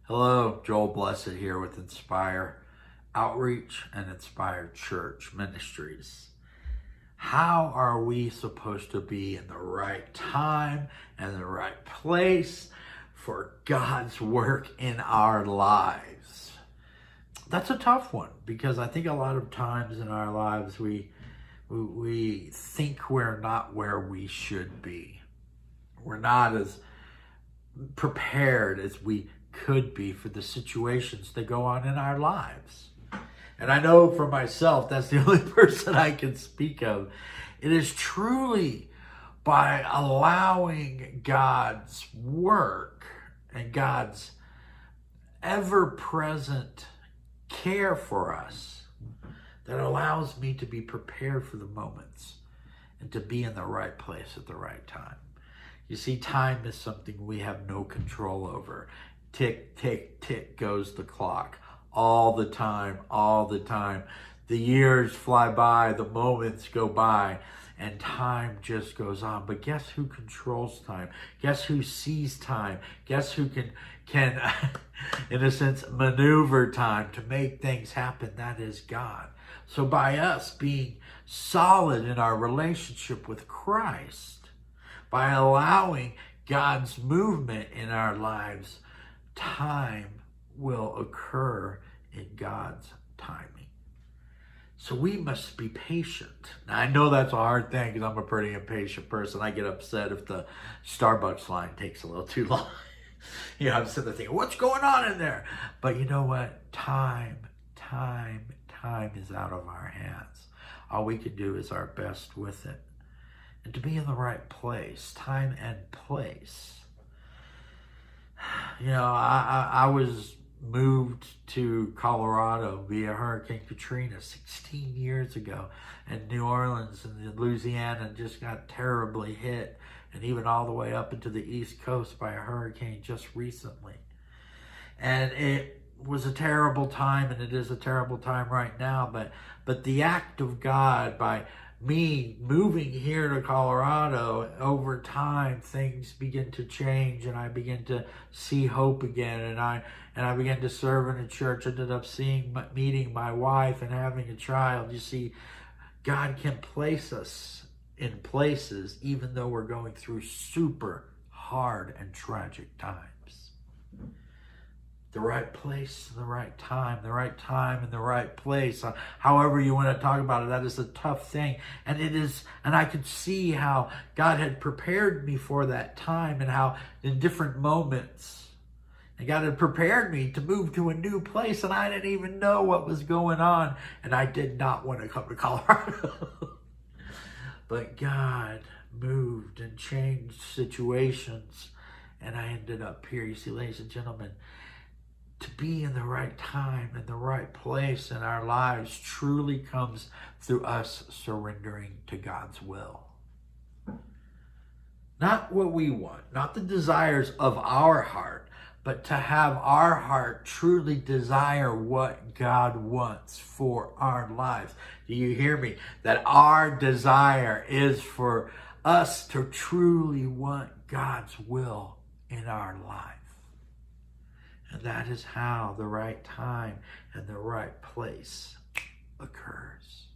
Hello, Joel Blessitt here with Inspire Outreach and Inspire Church Ministries. How are we supposed to be in the right time and the right place for God's work in our lives? That's a tough one because I think a lot of times in our lives we think we're not where we should be. We're not as prepared as we could be for the situations that go on in our lives. And I know for myself, that's the only person I can speak of. It is truly by allowing God's work and God's ever-present care for us that allows me to be prepared for the moments and to be in the right place at the right time. You see, time is something we have no control over. Tick, tick, tick goes the clock. All the time, all the time. The years fly by, the moments go by, and time just goes on. But guess who controls time? Guess who sees time? Guess who can in a sense, maneuver time to make things happen? That is God. So by us being solid in our relationship with Christ, by allowing God's movement in our lives, time will occur in God's timing. So we must be patient. Now, I know that's a hard thing because I'm a pretty impatient person. I get upset if the Starbucks line takes a little too long. I'm sitting there thinking, what's going on in there? But you know what? Time is out of our hands. All we can do is our best with it. And to be in the right place, time and place. I was moved to Colorado via Hurricane Katrina 16 years ago. And New Orleans and Louisiana just got terribly hit. And even all the way up into the East Coast by a hurricane just recently. And it was a terrible time, and it is a terrible time right now. But the act of God, by me moving here to Colorado, over time things begin to change, and I begin to see hope again, and I began to serve in a church. Ended up meeting my wife and having a child. You see, God can place us in places even though we're going through super hard and tragic times. The right place, the right time and the right place. However you want to talk about it, that is a tough thing. And I could see how God had prepared me for that time, and how in different moments, and God had prepared me to move to a new place, and I didn't even know what was going on. And I did not want to come to Colorado. But God moved and changed situations, and I ended up here. You see, ladies and gentlemen, to be in the right time and the right place in our lives truly comes through us surrendering to God's will. Not what we want, not the desires of our heart, but to have our heart truly desire what God wants for our lives. Do you hear me? That our desire is for us to truly want God's will in our life. And that is how the right time and the right place occurs.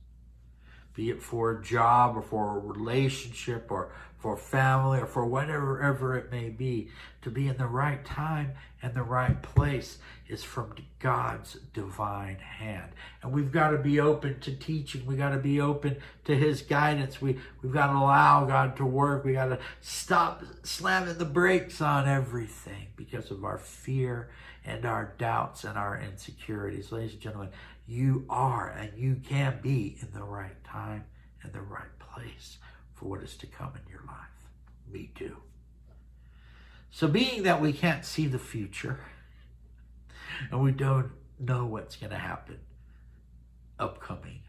Be it for a job or for a relationship or for family or for whatever it may be. To be in the right time and the right place is from God's divine hand. And we've got to be open to teaching. We've got to be open to His guidance. We've got to allow God to work. We got to stop slamming the brakes on everything because of our fear and our doubts and our insecurities. Ladies and gentlemen, you are and you can be in the right time and the right place for what is to come in your life. Me too. So being that we can't see the future and we don't know what's going to happen upcoming,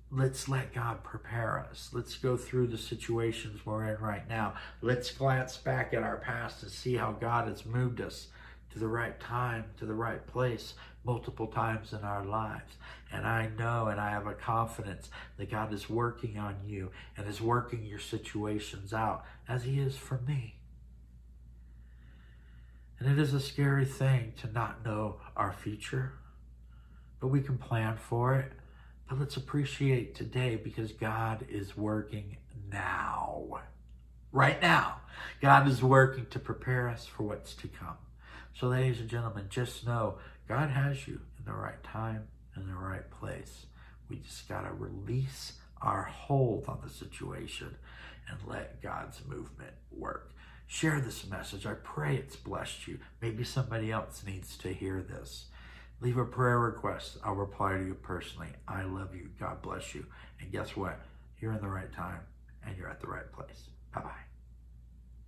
let's let God prepare us. Let's go through the situations we're in right now. Let's glance back at our past and see how God has moved us to the right time, to the right place, multiple times in our lives. And I know and I have a confidence that God is working on you and is working your situations out as He is for me. And it is a scary thing to not know our future, but we can plan for it. But let's appreciate today, because God is working now. Right now, God is working to prepare us for what's to come. So ladies and gentlemen, just know God has you in the right time, in the right place. We just got to release our hold on the situation and let God's movement work. Share this message. I pray it's blessed you. Maybe somebody else needs to hear this. Leave a prayer request. I'll reply to you personally. I love you. God bless you. And guess what? You're in the right time and you're at the right place. Bye-bye.